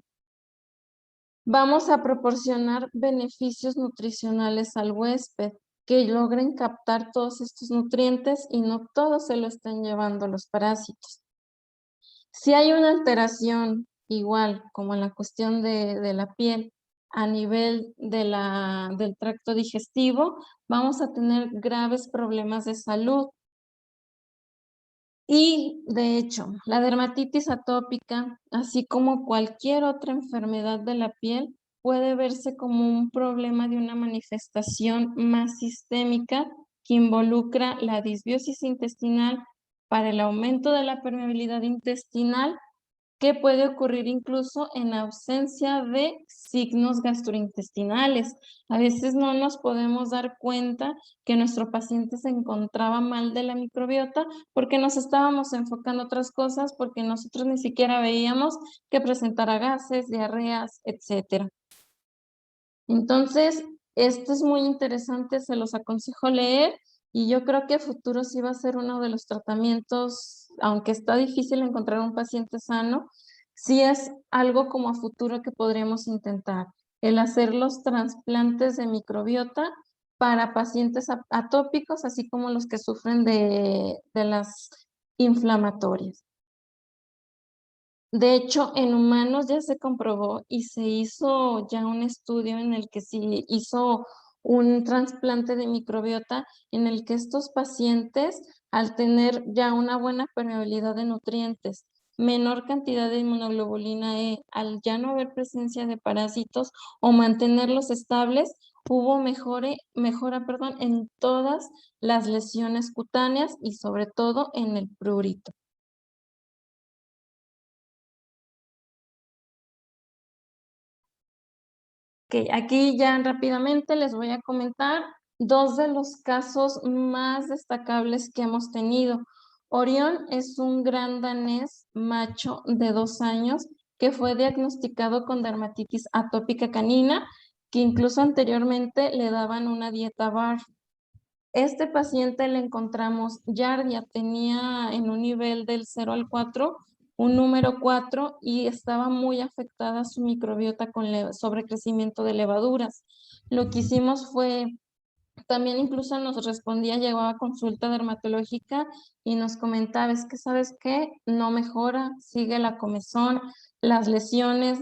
Vamos a proporcionar beneficios nutricionales al huésped que logren captar todos estos nutrientes y no todos se lo estén llevando los parásitos. Si hay una alteración, igual como en la cuestión de la piel, a nivel del tracto digestivo, vamos a tener graves problemas de salud. Y de hecho, la dermatitis atópica, así como cualquier otra enfermedad de la piel, puede verse como un problema de una manifestación más sistémica que involucra la disbiosis intestinal para el aumento de la permeabilidad intestinal que puede ocurrir incluso en ausencia de signos gastrointestinales. A veces no nos podemos dar cuenta que nuestro paciente se encontraba mal de la microbiota porque nos estábamos enfocando en otras cosas, porque nosotros ni siquiera veíamos que presentara gases, diarreas, etcétera. Entonces, esto es muy interesante, se los aconsejo leer y yo creo que a futuro sí va a ser uno de los tratamientos, aunque está difícil encontrar un paciente sano, sí es algo como a futuro que podríamos intentar, el hacer los trasplantes de microbiota para pacientes atópicos, así como los que sufren de las inflamatorias. De hecho, en humanos ya se comprobó y se hizo ya un estudio en el que se hizo un trasplante de microbiota en el que estos pacientes, al tener ya una buena permeabilidad de nutrientes, menor cantidad de inmunoglobulina E, al ya no haber presencia de parásitos o mantenerlos estables, hubo mejora, en todas las lesiones cutáneas y sobre todo en el prurito. Ok, aquí ya rápidamente les voy a comentar dos de los casos más destacables que hemos tenido. Orión es un gran danés macho de 2 años que fue diagnosticado con dermatitis atópica canina, que incluso anteriormente le daban una dieta BARF. Este paciente le encontramos Yardia, tenía en un nivel del 0 al 4 un número 4 y estaba muy afectada su microbiota con sobrecrecimiento de levaduras. Lo que hicimos fue, también incluso nos respondía, llegó a consulta dermatológica y nos comentaba, es que sabes qué, no mejora, sigue la comezón, las lesiones,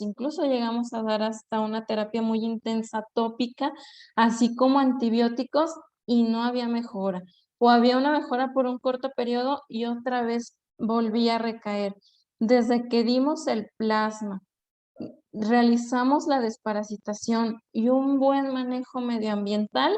incluso llegamos a dar hasta una terapia muy intensa tópica, así como antibióticos y no había mejora. O había una mejora por un corto periodo y otra vez volvía a recaer. Desde que dimos el plasma, realizamos la desparasitación y un buen manejo medioambiental,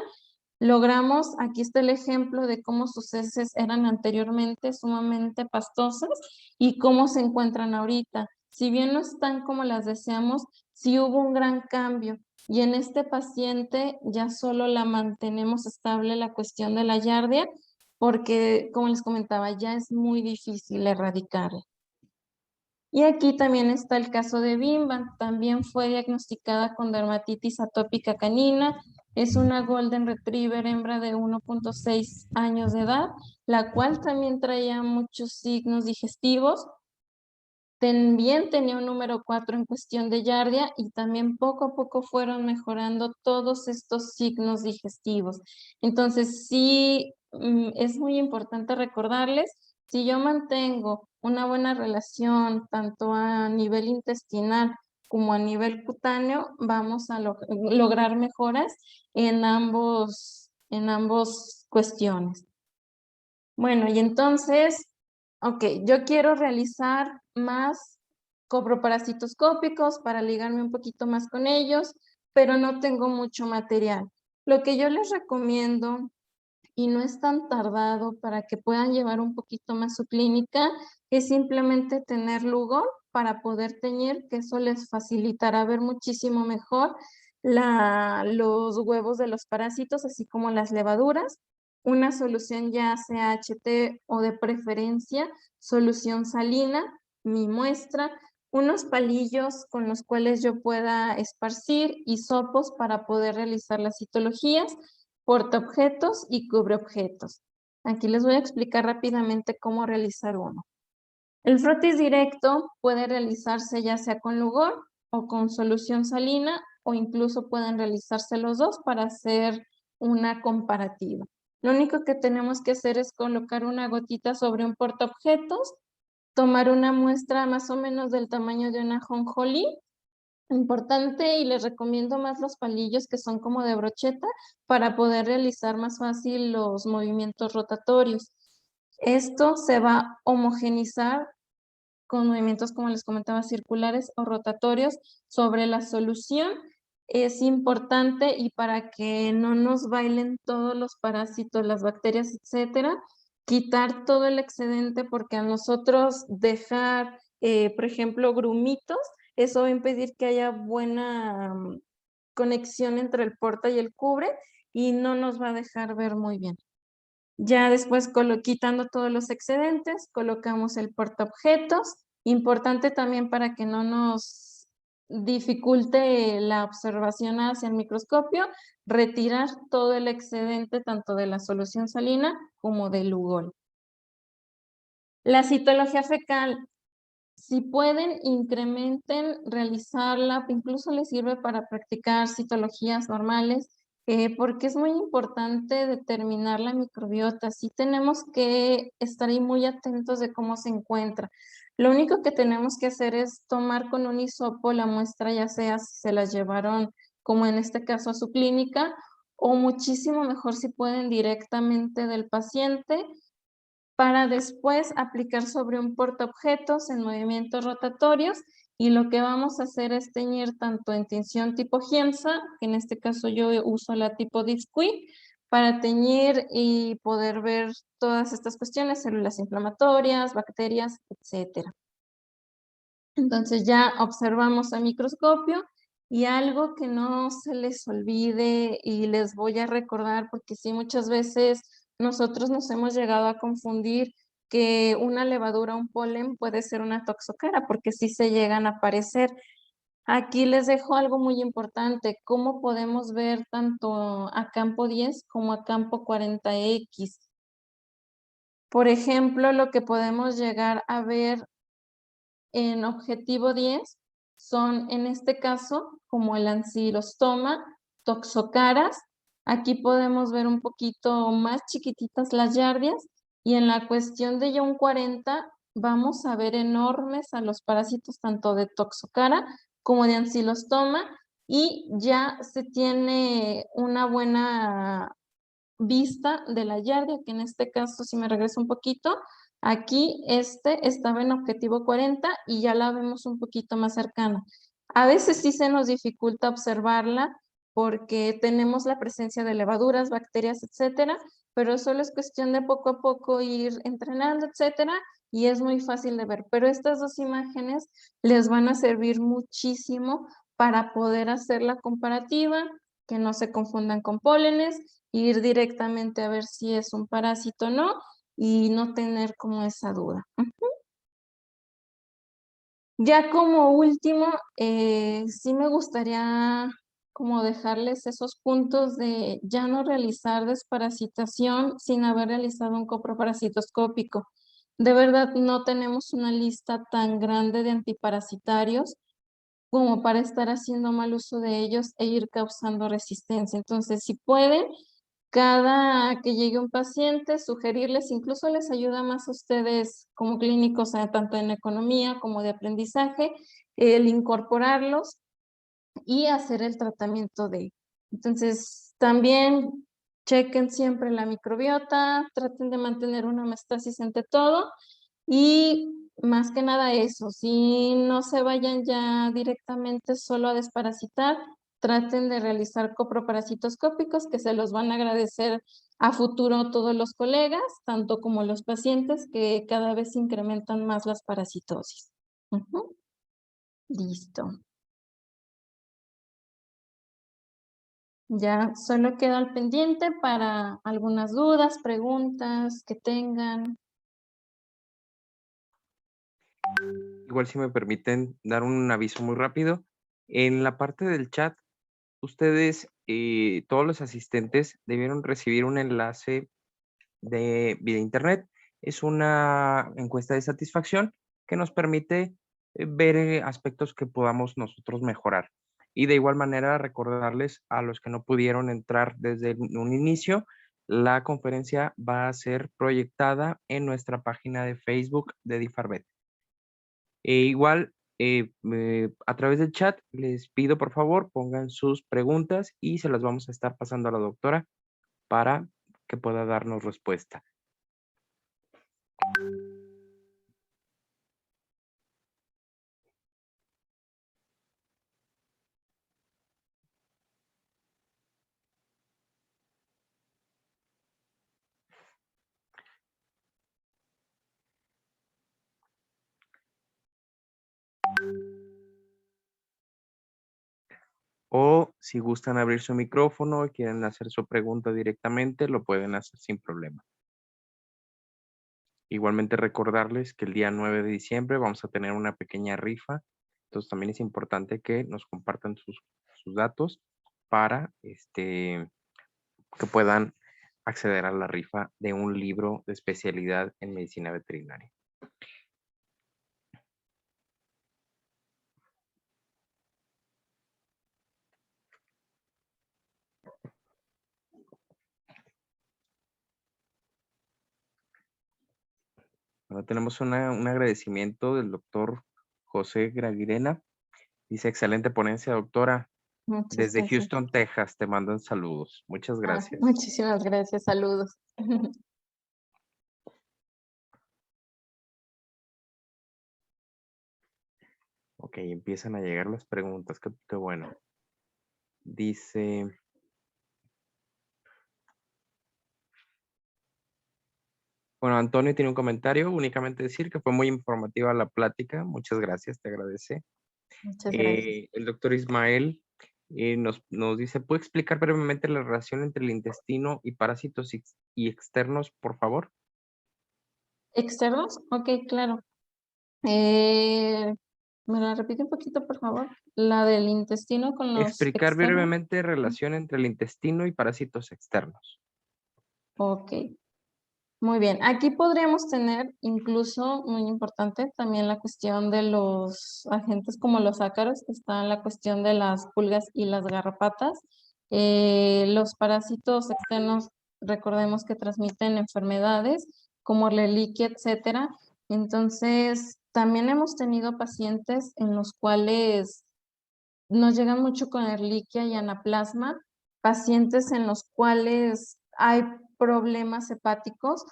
logramos, aquí está el ejemplo de cómo sus heces eran anteriormente sumamente pastosas y cómo se encuentran ahorita. Si bien no están como las deseamos, sí hubo un gran cambio. Y en este paciente ya solo la mantenemos estable la cuestión de la yardia, porque como les comentaba, ya es muy difícil erradicarla. Y aquí también está el caso de Bimba, también fue diagnosticada con dermatitis atópica canina, es una Golden Retriever hembra de 1.6 años de edad, la cual también traía muchos signos digestivos, también tenía un número 4 en cuestión de yardia y también poco a poco fueron mejorando todos estos signos digestivos. Entonces sí, es muy importante recordarles, si yo mantengo una buena relación tanto a nivel intestinal como a nivel cutáneo, vamos a lograr mejoras en ambos cuestiones. Bueno, y entonces, ok, yo quiero realizar más coproparasitoscópicos para ligarme un poquito más con ellos, pero no tengo mucho material. Lo que yo les recomiendo, y no es tan tardado para que puedan llevar un poquito más su clínica, es simplemente tener Lugol para poder teñir, que eso les facilitará ver muchísimo mejor los huevos de los parásitos, así como las levaduras. Una solución ya sea HT o de preferencia solución salina, mi muestra, unos palillos con los cuales yo pueda esparcir hisopos para poder realizar las citologías, portaobjetos y cubreobjetos. Aquí les voy a explicar rápidamente cómo realizar uno. El frotis directo puede realizarse ya sea con Lugol o con solución salina, o incluso pueden realizarse los dos para hacer una comparativa. Lo único que tenemos que hacer es colocar una gotita sobre un portaobjetos, tomar una muestra más o menos del tamaño de una ajonjolí. Importante, y les recomiendo más los palillos que son como de brocheta para poder realizar más fácil los movimientos rotatorios. Esto se va a homogenizar con movimientos, como les comentaba, circulares o rotatorios sobre la solución. Es importante, y para que no nos bailen todos los parásitos, las bacterias, etcétera, quitar todo el excedente, porque a nosotros dejar, por ejemplo, grumitos, eso va a impedir que haya buena conexión entre el porta y el cubre y no nos va a dejar ver muy bien. Ya después, quitando todos los excedentes, colocamos el portaobjetos. Importante también para que no nos dificulte la observación hacia el microscopio, retirar todo el excedente tanto de la solución salina como del Lugol. La citología fecal, si pueden, incrementen realizarla, incluso les sirve para practicar citologías normales, porque es muy importante determinar la microbiota. Sí tenemos que estar ahí muy atentos de cómo se encuentra. Lo único que tenemos que hacer es tomar con un hisopo la muestra, ya sea si se las llevaron, como en este caso, a su clínica, o muchísimo mejor si pueden directamente del paciente, para después aplicar sobre un portaobjetos en movimientos rotatorios, y lo que vamos a hacer es teñir tanto en tinción tipo Giemsa, que en este caso yo uso la tipo Disqui, para teñir y poder ver todas estas cuestiones, células inflamatorias, bacterias, etcétera. Entonces ya observamos a microscopio, y algo que no se les olvide y les voy a recordar, porque sí, muchas veces nosotros nos hemos llegado a confundir que una levadura, un polen puede ser una toxocara, porque sí se llegan a aparecer. Aquí les dejo algo muy importante: cómo podemos ver tanto a campo 10 como a campo 40X. Por ejemplo, lo que podemos llegar a ver en objetivo 10 son, en este caso, como el ancilostoma, toxocaras. Aquí podemos ver un poquito más chiquititas las yardias, y en la cuestión de John 40 vamos a ver enormes a los parásitos tanto de toxocara como de ancilostoma, y ya se tiene una buena vista de la yardia, que en este caso, si me regreso un poquito, aquí estaba en objetivo 40 y ya la vemos un poquito más cercana. A veces sí se nos dificulta observarla porque tenemos la presencia de levaduras, bacterias, etcétera, pero solo es cuestión de poco a poco ir entrenando, etcétera, y es muy fácil de ver. Pero estas dos imágenes les van a servir muchísimo para poder hacer la comparativa, que no se confundan con pólenes, ir directamente a ver si es un parásito o no, y no tener como esa duda. Ya como último, sí me gustaría como dejarles esos puntos de ya no realizar desparasitación sin haber realizado un coproparasitoscópico. De verdad, no tenemos una lista tan grande de antiparasitarios como para estar haciendo mal uso de ellos e ir causando resistencia. Entonces, si pueden, cada que llegue un paciente, sugerirles, incluso les ayuda más a ustedes como clínicos, tanto en economía como de aprendizaje, el incorporarlos y hacer el tratamiento de. Entonces, también chequen siempre la microbiota, traten de mantener una homeostasis entre todo, y más que nada eso, si no se vayan ya directamente solo a desparasitar, traten de realizar coproparasitoscópicos que se los van a agradecer a futuro todos los colegas, tanto como los pacientes, que cada vez incrementan más las parasitosis. Ujú. Listo. Ya solo queda al pendiente para algunas dudas, preguntas que tengan. Igual si me permiten dar un aviso muy rápido. En la parte del chat, ustedes, todos los asistentes debieron recibir un enlace de vía internet. Es una encuesta de satisfacción que nos permite ver aspectos que podamos nosotros mejorar. Y de igual manera recordarles a los que no pudieron entrar desde un inicio, la conferencia va a ser proyectada en nuestra página de Facebook de Difarbet. Igual, a través del chat les pido por favor pongan sus preguntas y se las vamos a estar pasando a la doctora para que pueda darnos respuesta. O si gustan abrir su micrófono y quieren hacer su pregunta directamente, lo pueden hacer sin problema. Igualmente recordarles que el día 9 de diciembre vamos a tener una pequeña rifa. Entonces también es importante que nos compartan sus datos para que puedan acceder a la rifa de un libro de especialidad en medicina veterinaria. Ahora tenemos un agradecimiento del doctor José Graguirena. Dice, excelente ponencia, doctora. Muchas Desde gracias. Houston, Texas, te mandan saludos. Muchas gracias. Muchísimas gracias. Saludos. Ok, empiezan a llegar las preguntas. Qué bueno. Dice, bueno, Antonio tiene un comentario. Únicamente decir que fue muy informativa la plática. Muchas gracias, te agradece. Muchas gracias. El doctor Ismael nos dice, ¿puede explicar brevemente la relación entre el intestino y parásitos y externos, por favor? ¿Externos? Ok, claro. ¿Me la repite un poquito, por favor? La del intestino con los Explicar externos. brevemente relación entre el intestino y parásitos externos. Ok, muy bien. Aquí podríamos tener incluso, muy importante, también la cuestión de los agentes como los ácaros, que está en la cuestión de las pulgas y las garrapatas. Los parásitos externos, recordemos que transmiten enfermedades como la Ehrlichia, etcétera. Entonces, también hemos tenido pacientes en los cuales nos llegan mucho con Ehrlichia y anaplasma, pacientes en los cuales hay problemas hepáticos,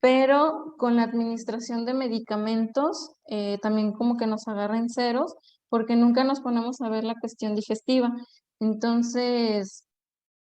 pero con la administración de medicamentos también como que nos agarran ceros porque nunca nos ponemos a ver la cuestión digestiva. Entonces,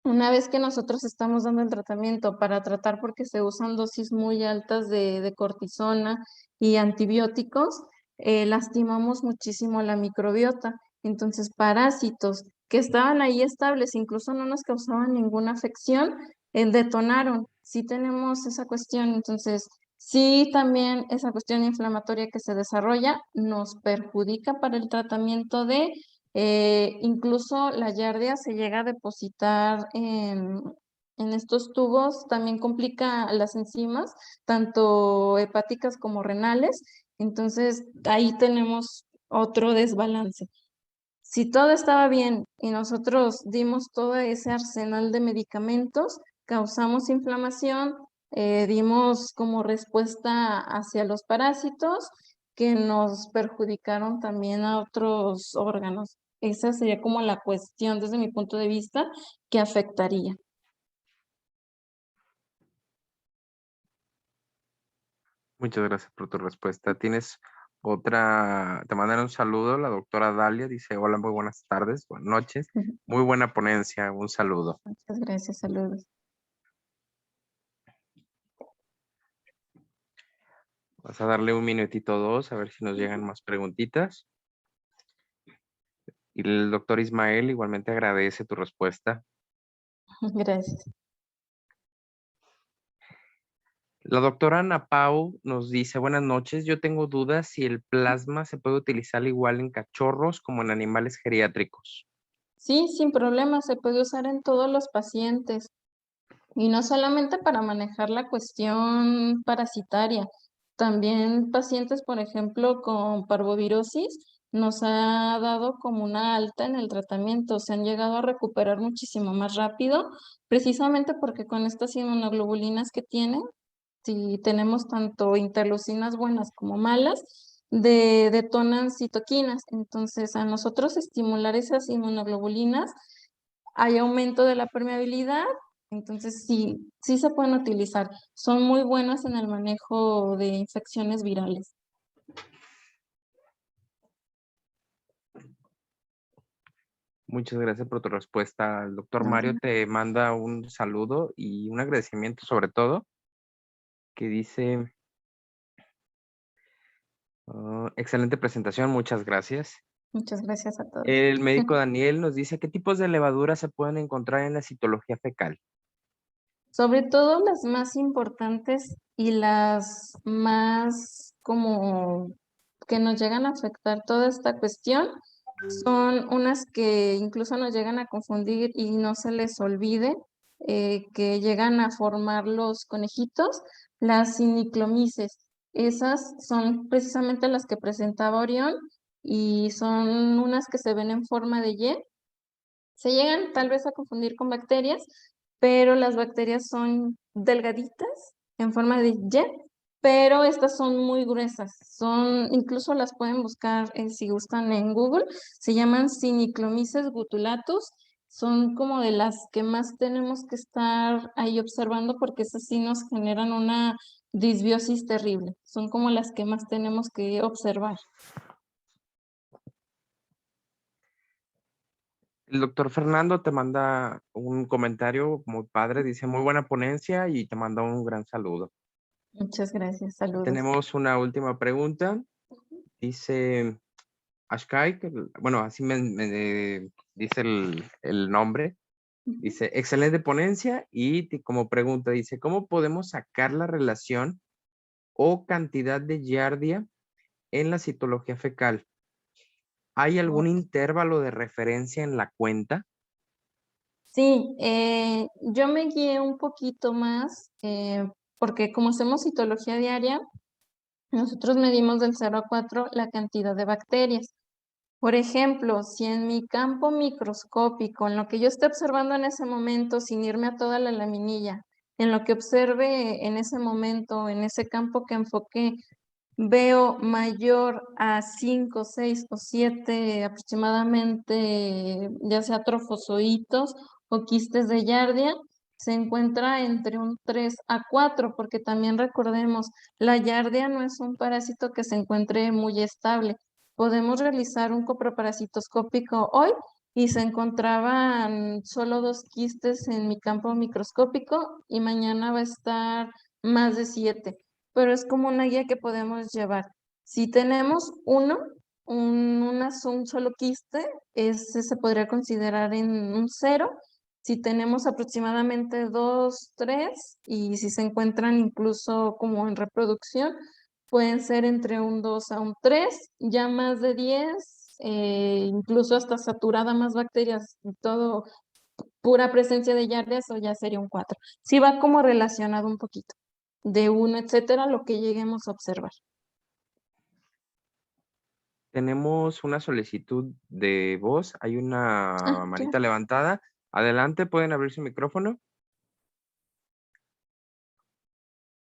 una vez que nosotros estamos dando el tratamiento para tratar porque se usan dosis muy altas de cortisona y antibióticos, lastimamos muchísimo la microbiota. Entonces, parásitos que estaban ahí estables, incluso no nos causaban ninguna afección, detonaron. Sí tenemos esa cuestión, entonces sí también esa cuestión inflamatoria que se desarrolla nos perjudica para el tratamiento de incluso la yardia se llega a depositar en estos tubos, también complica las enzimas, tanto hepáticas como renales. Entonces, ahí tenemos otro desbalance. Si todo estaba bien y nosotros dimos todo ese arsenal de medicamentos, causamos inflamación, dimos como respuesta hacia los parásitos que nos perjudicaron también a otros órganos. Esa sería como la cuestión desde mi punto de vista que afectaría. Muchas gracias por tu respuesta. ¿Tienes Te mandan un saludo, la doctora Dalia dice, hola, muy buenas tardes, buenas noches, muy buena ponencia, un saludo. Muchas gracias, saludos. Vas a darle un minutito o dos, a ver si nos llegan más preguntitas. Y el doctor Ismael igualmente agradece tu respuesta. Gracias. La doctora Ana Pau nos dice, buenas noches, yo tengo dudas si el plasma se puede utilizar igual en cachorros como en animales geriátricos. Sí, sin problema, se puede usar en todos los pacientes y no solamente para manejar la cuestión parasitaria, también pacientes, por ejemplo, con parvovirosis, nos ha dado como una alta en el tratamiento, se han llegado a recuperar muchísimo más rápido, precisamente porque con estas inmunoglobulinas que tienen, si tenemos tanto interleucinas buenas como malas, detonan citoquinas. Entonces, a nosotros estimular esas inmunoglobulinas, hay aumento de la permeabilidad. Entonces, sí, sí se pueden utilizar. Son muy buenas en el manejo de infecciones virales. Muchas gracias por tu respuesta. El doctor ¿No? Mario te manda un saludo y un agradecimiento sobre todo, que dice, excelente presentación, muchas gracias. Muchas gracias a todos. El médico Daniel nos dice, ¿qué tipos de levaduras se pueden encontrar en la citología fecal? Sobre todo las más importantes y las más como que nos llegan a afectar toda esta cuestión son unas que incluso nos llegan a confundir y no se les olvide que llegan a formar los conejitos, las siniclomices. Esas son precisamente las que presentaba Orión y son unas que se ven en forma de Y. Se llegan tal vez a confundir con bacterias, pero las bacterias son delgaditas en forma de Y, pero estas son muy gruesas. Incluso las pueden buscar si gustan en Google. Se llaman Siniclomices gutulatus. Son como de las que más tenemos que estar ahí observando porque esas sí nos generan una disbiosis terrible. Son como las que más tenemos que observar. El doctor Fernando te manda un comentario muy padre, dice, muy buena ponencia y te manda un gran saludo. Muchas gracias. Saludos. Tenemos una última pregunta. Dice Ashkai, bueno, así me dice el nombre. Dice, excelente ponencia y como pregunta dice, ¿cómo podemos sacar la relación o cantidad de giardia en la citología fecal? ¿Hay algún intervalo de referencia en la cuenta? Sí, yo me guié un poquito más porque como hacemos citología diaria, nosotros medimos del 0 a 4 la cantidad de bacterias. Por ejemplo, si en mi campo microscópico, en lo que yo esté observando en ese momento, sin irme a toda la laminilla, en lo que observe en ese momento, en ese campo que enfoqué, veo mayor a 5, 6 o 7 aproximadamente, ya sea trofozoitos o quistes de Yardia, se encuentra entre un 3 a 4, porque también recordemos, la Yardia no es un parásito que se encuentre muy estable. Podemos realizar un coproparasitoscópico hoy y se encontraban solo 2 quistes en mi campo microscópico y mañana va a estar más de 7, pero es como una guía que podemos llevar. Si tenemos un solo quiste, ese se podría considerar en un 0. Si tenemos aproximadamente 2, 3, y si se encuentran incluso como en reproducción, pueden ser entre un 2 a un 3, ya más de 10, incluso hasta saturada más bacterias y todo, pura presencia de Yardia, o ya sería un 4. Sí va como relacionado un poquito de uno, etcétera, lo que lleguemos a observar. Tenemos una solicitud de voz. Hay Ah, una claro. manita levantada. Adelante, pueden abrir su micrófono.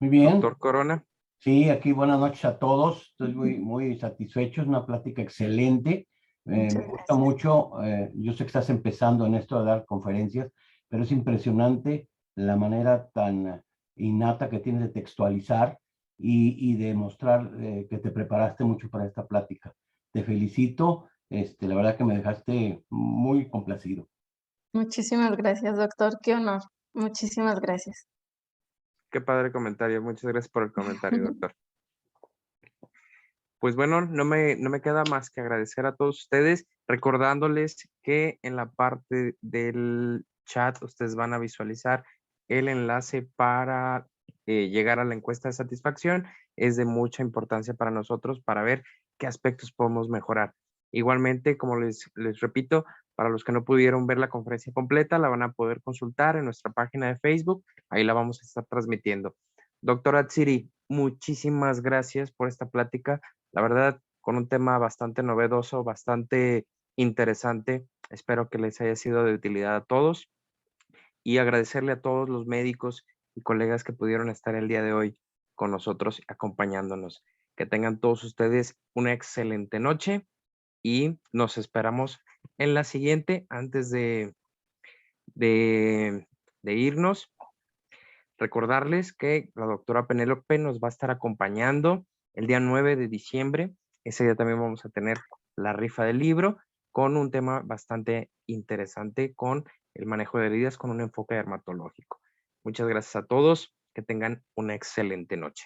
Muy bien, Doctor Corona. sí, aquí buenas noches a todos. Estoy Ujú. muy satisfecho, es una plática excelente. Muchas Me gusta gracias. mucho, yo sé que estás empezando en esto de dar conferencias, pero es impresionante la manera tan innata que tienes de textualizar y demostrar que te preparaste mucho para esta plática. Te felicito, la verdad que me dejaste muy complacido. Muchísimas gracias, doctor. Qué honor. Muchísimas gracias. Qué padre comentario. Muchas gracias por el comentario, doctor. Pues bueno, no me queda más que agradecer a todos ustedes, recordándoles que en la parte del chat ustedes van a visualizar el enlace para llegar a la encuesta de satisfacción. Es de mucha importancia para nosotros para ver qué aspectos podemos mejorar. Igualmente, como les repito, para los que no pudieron ver la conferencia completa, la van a poder consultar en nuestra página de Facebook. Ahí la vamos a estar transmitiendo. Doctora Atsiri, muchísimas gracias por esta plática. La verdad, con un tema bastante novedoso, bastante interesante. Espero que les haya sido de utilidad a todos y agradecerle a todos los médicos y colegas que pudieron estar el día de hoy con nosotros acompañándonos. Que tengan todos ustedes una excelente noche y nos esperamos en la siguiente. Antes de, de irnos, recordarles que la doctora Penélope nos va a estar acompañando el día 9 de diciembre. Ese día también vamos a tener la rifa del libro con un tema bastante interesante con el manejo de heridas con un enfoque dermatológico. Muchas gracias a todos. Que tengan una excelente noche.